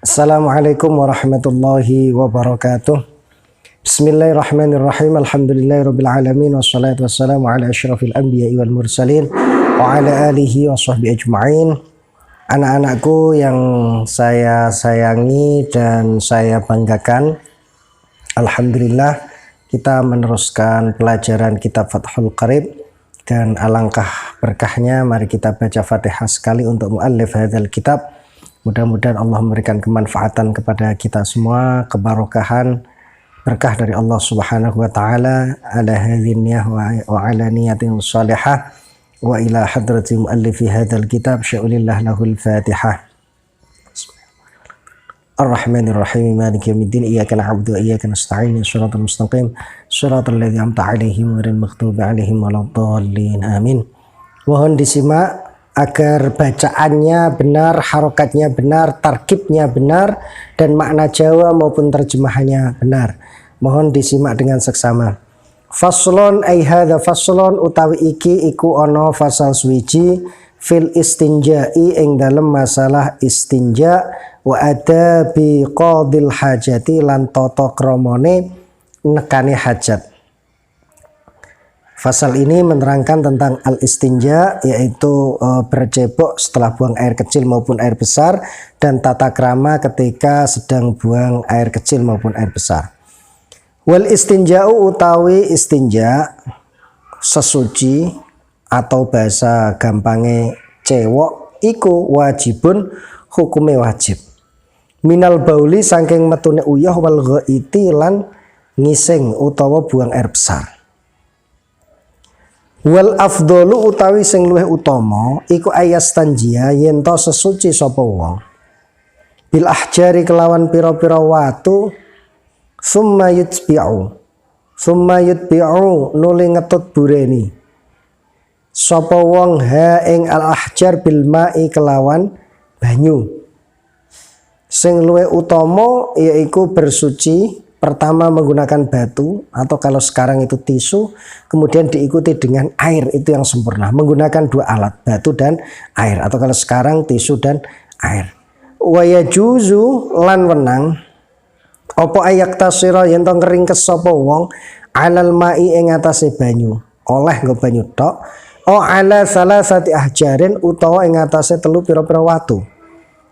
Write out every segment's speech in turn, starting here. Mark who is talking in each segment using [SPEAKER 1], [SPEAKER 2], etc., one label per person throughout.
[SPEAKER 1] Assalamualaikum warahmatullahi wabarakatuh. Bismillahirrahmanirrahim. Alhamdulillahirabbil alamin wassalatu wassalamu ala asyrafil anbiya'i wal mursalin wa ala alihi wa sahbihi ajma'in. Anak-anakku yang saya sayangi dan saya banggakan, alhamdulillah kita meneruskan pelajaran kitab Fathul Qarib, dan alangkah berkahnya mari kita baca Fatihah sekali untuk muallif hadzal kitab. Mudah-mudahan Allah memberikan kemanfaatan kepada kita semua, kebarokahan, berkah dari Allah Subhanahu wa taala ala hadhihi niyyah wa ala niyatin shalihah wa ila hadrati muallifi hadzal kitab sya'ulillah lahul Fatihah. Ar-Rahmanir-Rahim maliki yaumiddin iyyaka na'budu wa iyyaka nasta'in shiratal mustaqim shiratal ladzina an'amta 'alaihim ghairil maghdubi 'alaihim waladdallin. Amin. Mohon disimak agar bacaannya benar, harokatnya benar, tarkibnya benar, dan makna Jawa maupun terjemahannya benar. Mohon disimak dengan seksama. Faslon ay hadza faslon utawi iki iku ana fasal suwiji fil istinja'i ing dalem masalah istinja wa adabi qadil hajati lan tata kramane nekane hajat. Fasal ini menerangkan tentang al-istinja, yaitu bercebok setelah buang air kecil maupun air besar, dan tata krama ketika sedang buang air kecil maupun air besar. Wal istinja'u utawi istinja, sesuci atau bahasa gampange cewok, iku wajibun hukume wajib. Minal bauli saking metune uyah wal ghaiti lan ngising utawa buang air besar. Wal afdolu utawi sing luwih utama iku ayastanjia yen to sesuci sapa wong bil ahjari kelawan pira-pira watu summa yutbi'u nuli ngetut bureni sapa wong ha ing al ahjar bil ma'i kelawan banyu. Sing luwih utama yaiku bersuci pertama menggunakan batu, atau kalau sekarang itu tisu, kemudian diikuti dengan air, itu yang sempurna. Menggunakan dua alat, batu dan air, atau kalau sekarang tisu dan air. Wa yajuzu lan wenang apa ayak tasira yen to ngringkes sapa wong alal ma'i ing atase banyu. Oleh nggo banyu tok, o ala salasati ahjarin utawa ing atase telu pira-pira watu.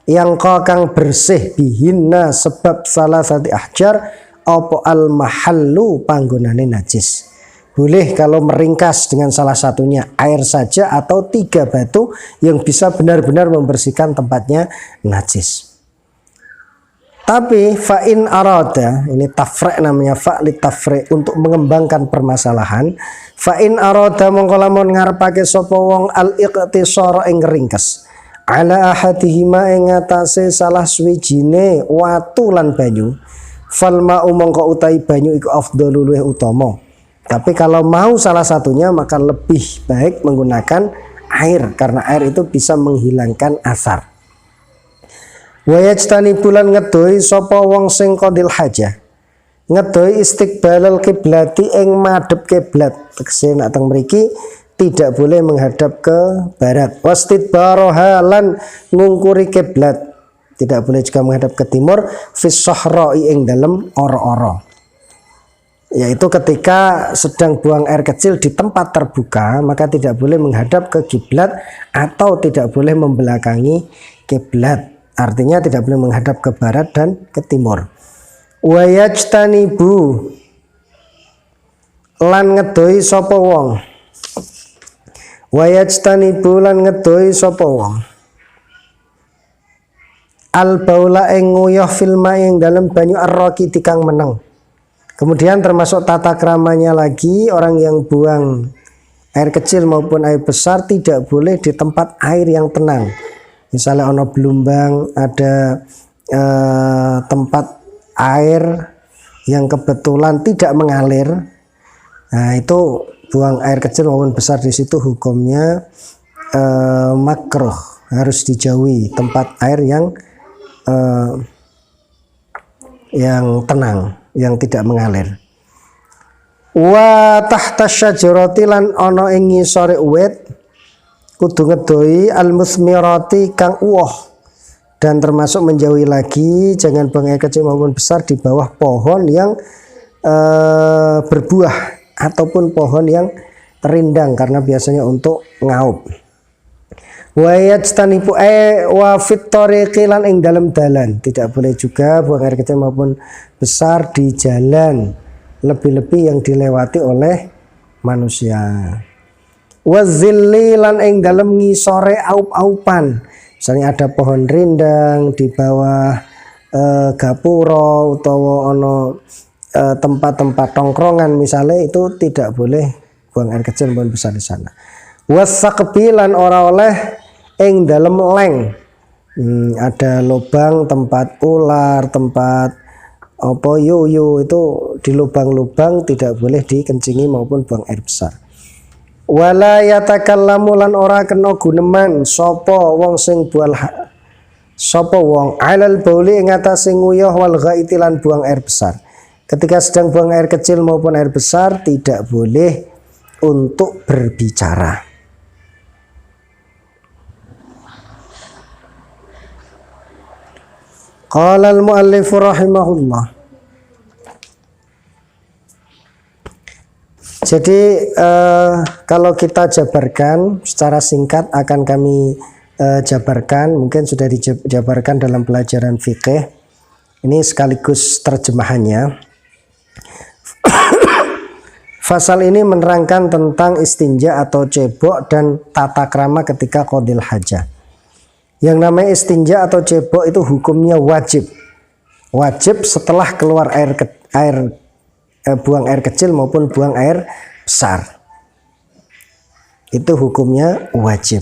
[SPEAKER 1] Yang kang bersih bihinna sebab salasati ahjar apa al mahallu panggonane najis. Boleh kalau meringkas dengan salah satunya air saja atau 3 batu yang bisa benar-benar membersihkan tempatnya najis. Tapi fa'in arada, ini tafre namanya, fa'li tafre, untuk mengembangkan permasalahan. Fa'in arada mongko lamun ngarepake sapa wong al iqtisara ing ringkes ala ahadihima ing atase salah suwijine watu lan banyu. Falma mongko utai banyu iku afdhalu luwih utama. Tapi kalau mau salah satunya maka lebih baik menggunakan air, karena air itu bisa menghilangkan asar. Wa yajtani bulan ngedoi sapa wong sing qadil hajah. Ngedoi istiqbalal kiblati ing madhep kiblat. Tegese nek teng mriki tidak boleh menghadap ke barat. Wastidbaraha lan ngungkuri kiblat. Tidak boleh juga menghadap ke timur, fis sahra'i ing dalem ora-ora. Yaitu ketika sedang buang air kecil di tempat terbuka, maka tidak boleh menghadap ke kiblat atau tidak boleh membelakangi kiblat. Artinya tidak boleh menghadap ke barat dan ke timur. Wa yajtanibu lan ngedoi sapa wong. Wa yajtanibu lan ngedoi sapa wong. Al baula ing nguyuh fil ma'i ing dalam banyu ar-raqi kang meneng. Kemudian termasuk tata kramanya lagi, orang yang buang air kecil maupun air besar tidak boleh di tempat air yang tenang. Misalnya ono belumbang, ada tempat air yang kebetulan tidak mengalir. Nah, itu buang air kecil maupun besar di situ hukumnya makruh, harus dijauhi tempat air yang tenang, yang tidak mengalir. Wa tahta syajarati lan ana ing ngisore uwit kudu ngedoi al musmirati kang uwoh Dan termasuk menjauhi lagi jangan buang air kecil maupun besar di bawah pohon yang berbuah ataupun pohon yang rindang karena biasanya untuk ngaup. Wa yajtanibu wa fit tariqi lan ing dalam dalan, tidak boleh juga buang air kecil maupun besar di jalan, lebih-lebih yang dilewati oleh manusia. Wa zilli lan ing dalam ngisore aup-aupan, misalnya ada pohon rindang di bawah gapura utawa ono tempat-tempat tongkrongan misalnya, itu tidak boleh buang air kecil maupun besar di sana. Wasaqbi lan ora oleh ing dalem leng, ada lubang tempat ular, tempat apa yuyu, itu di lubang-lubang tidak boleh dikencingi maupun buang air besar. Wala yatakallamu lan ora kena guneman sapa wong sing alal bauli ing atase nguyuh wal ghaiti lan buang air besar. Ketika sedang buang air kecil maupun air besar tidak boleh untuk berbicara. Qala al-muallif rahimahullah. Jadi kalau kita jabarkan secara singkat akan kami jabarkan, mungkin sudah dijabarkan dalam pelajaran fikih. Ini sekaligus terjemahannya. Fasal ini menerangkan tentang istinja atau cebok dan tata krama ketika qadil hajah. Yang namanya istinja atau cebok itu hukumnya wajib. Wajib setelah keluar buang air kecil maupun buang air besar. Itu hukumnya wajib.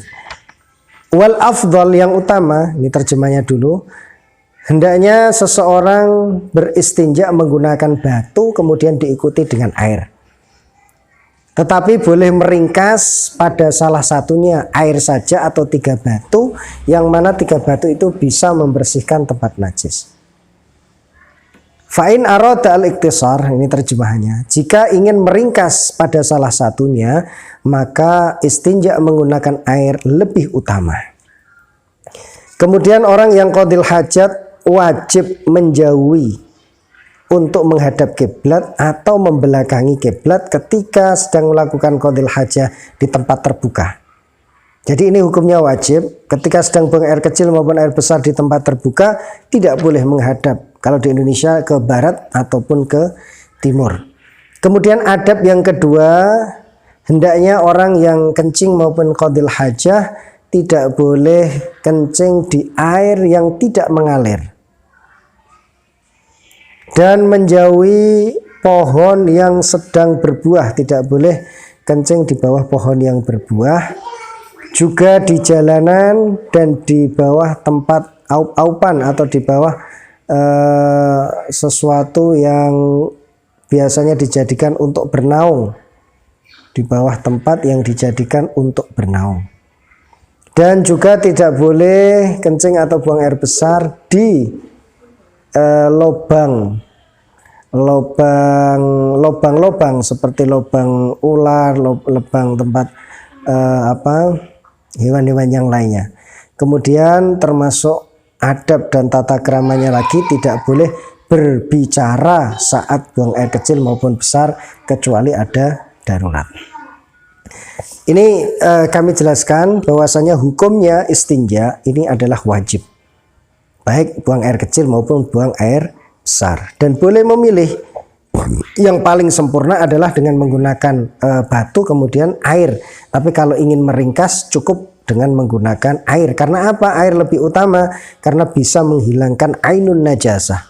[SPEAKER 1] Wal afdal, yang utama, ini terjemahnya dulu. Hendaknya seseorang beristinja menggunakan batu kemudian diikuti dengan air. Tetapi boleh meringkas pada salah satunya air saja atau 3 batu, yang mana 3 batu itu bisa membersihkan tempat najis. Fa'in arada al-iktisar, ini terjemahannya. Jika ingin meringkas pada salah satunya, maka istinja menggunakan air lebih utama. Kemudian orang yang qadil hajat wajib menjauhi untuk menghadap kiblat atau membelakangi kiblat ketika sedang melakukan qadil hajah di tempat terbuka. Jadi ini hukumnya wajib. Ketika sedang buang air kecil maupun air besar di tempat terbuka tidak boleh menghadap. Kalau di Indonesia ke barat ataupun ke timur. Kemudian adab yang kedua, hendaknya orang yang kencing maupun qadil hajah tidak boleh kencing di air yang tidak mengalir. Dan menjauhi pohon yang sedang berbuah, tidak boleh kencing di bawah pohon yang berbuah. Juga di jalanan dan di bawah tempat aup-aupan atau di bawah sesuatu yang biasanya dijadikan untuk bernaung, di bawah tempat yang dijadikan untuk bernaung. Dan juga tidak boleh kencing atau buang air besar di lubang seperti lubang ular, lubang tempat hewan-hewan yang lainnya. Kemudian termasuk adab dan tata keramanya lagi, tidak boleh berbicara saat buang air kecil maupun besar kecuali ada darurat. Ini kami jelaskan bahwasanya hukumnya istinja ini adalah wajib, baik buang air kecil maupun buang air besar, dan boleh memilih. Yang paling sempurna adalah dengan menggunakan batu kemudian air. Tapi kalau ingin meringkas cukup dengan menggunakan air. Karena apa? Air lebih utama karena bisa menghilangkan ainun najasah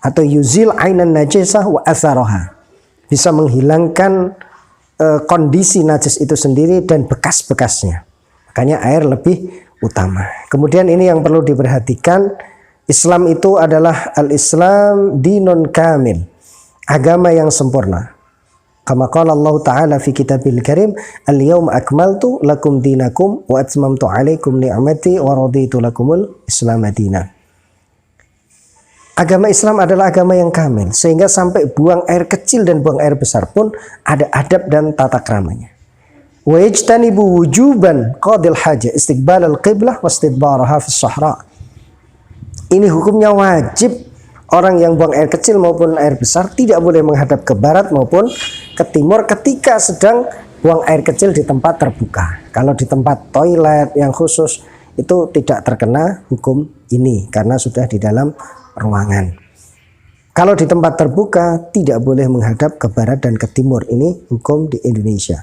[SPEAKER 1] atau yuzil ainan najasah wa asaroha. Bisa menghilangkan kondisi najis itu sendiri dan bekas-bekasnya. Makanya air lebih utama. Kemudian ini yang perlu diperhatikan, Islam itu adalah al-Islam dinun kamil, agama yang sempurna. Kama qala Allah Ta'ala fi kitabil karim, al-yawma akmaltu lakum dinakum wa atmamtu alaikum ni'mati wa raditu lakumul Islam madina. Agama Islam adalah agama yang kamil, sehingga sampai buang air kecil dan buang air besar pun ada adab dan tata keramanya. Wa yajtanibu wujuban qadil haja istiqbal al-qiblah wa istidbaraha fis sahra. Ini hukumnya wajib, orang yang buang air kecil maupun air besar tidak boleh menghadap ke barat maupun ke timur ketika sedang buang air kecil di tempat terbuka. Kalau di tempat toilet yang khusus itu tidak terkena hukum ini karena sudah di dalam ruangan. Kalau di tempat terbuka tidak boleh menghadap ke barat dan ke timur. Ini hukum di Indonesia.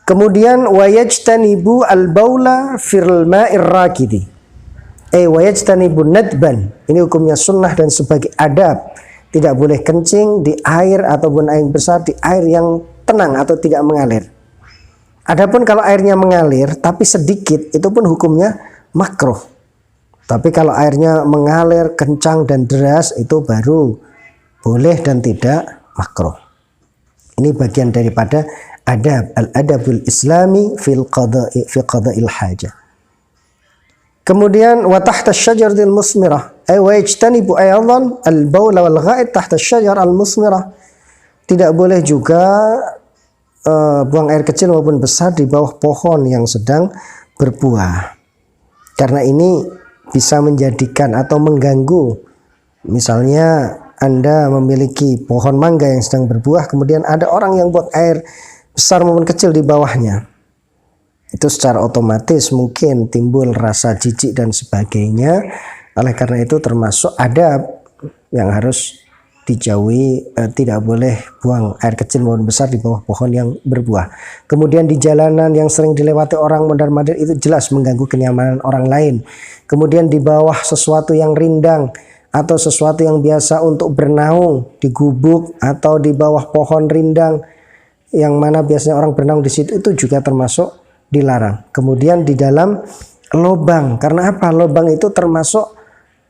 [SPEAKER 1] Kemudian wayajtanibu al-baula fil ma'ir rakidi. Wayajtanibun nadban. Ini hukumnya sunnah dan sebagai adab. Tidak boleh kencing di air ataupun air besar di air yang tenang atau tidak mengalir. Adapun kalau airnya mengalir tapi sedikit, itu pun hukumnya makruh. Tapi kalau airnya mengalir kencang dan deras, itu baru boleh dan tidak makruh. Ini bagian daripada adab, al-adabul islami fi qada'il hajah. Kemudian wa tahta asy-syajaratil musmirah wa yajtanibu aydan al-baul wal gha'id tahta asy-syajar al-musmirah. Tidak boleh juga buang air kecil maupun besar di bawah pohon yang sedang berbuah. Karena ini bisa menjadikan atau mengganggu. Misalnya Anda memiliki pohon mangga yang sedang berbuah, kemudian ada orang yang buang air besar maupun kecil di bawahnya. Itu secara otomatis mungkin timbul rasa jijik dan sebagainya. Oleh karena itu termasuk adab yang harus dijauhi, tidak boleh buang air kecil maupun besar di bawah pohon yang berbuah. Kemudian di jalanan yang sering dilewati orang mondar-mandir itu jelas mengganggu kenyamanan orang lain. Kemudian di bawah sesuatu yang rindang atau sesuatu yang biasa untuk bernaung di gubuk atau di bawah pohon rindang yang mana biasanya orang bernaung di situ, itu juga termasuk dilarang. Kemudian di dalam lubang, karena apa? Lubang itu termasuk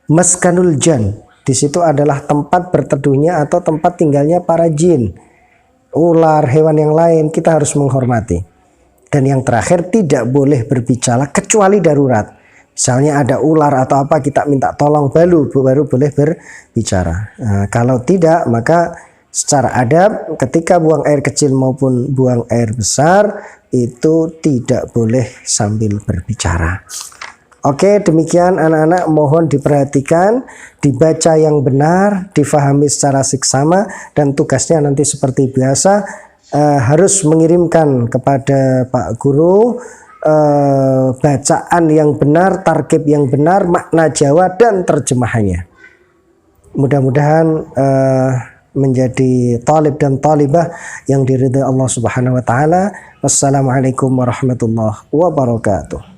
[SPEAKER 1] maskanul jan. Di situ adalah tempat berteduhnya atau tempat tinggalnya para jin, ular, hewan yang lain. Kita harus menghormati. Dan yang terakhir, tidak boleh berbicara kecuali darurat. Misalnya ada ular atau apa, kita minta tolong baru boleh berbicara. Nah, kalau tidak, maka secara adab ketika buang air kecil maupun buang air besar itu tidak boleh sambil berbicara. Oke, demikian anak-anak, mohon diperhatikan, dibaca yang benar, difahami secara seksama, dan tugasnya nanti seperti biasa harus mengirimkan kepada Pak Guru bacaan yang benar, tarkib yang benar, makna Jawa dan terjemahannya. Mudah-mudahan menjadi talib dan talibah yang diridhai Allah Subhanahu wa taala. Wassalamualaikum warahmatullahi wabarakatuh.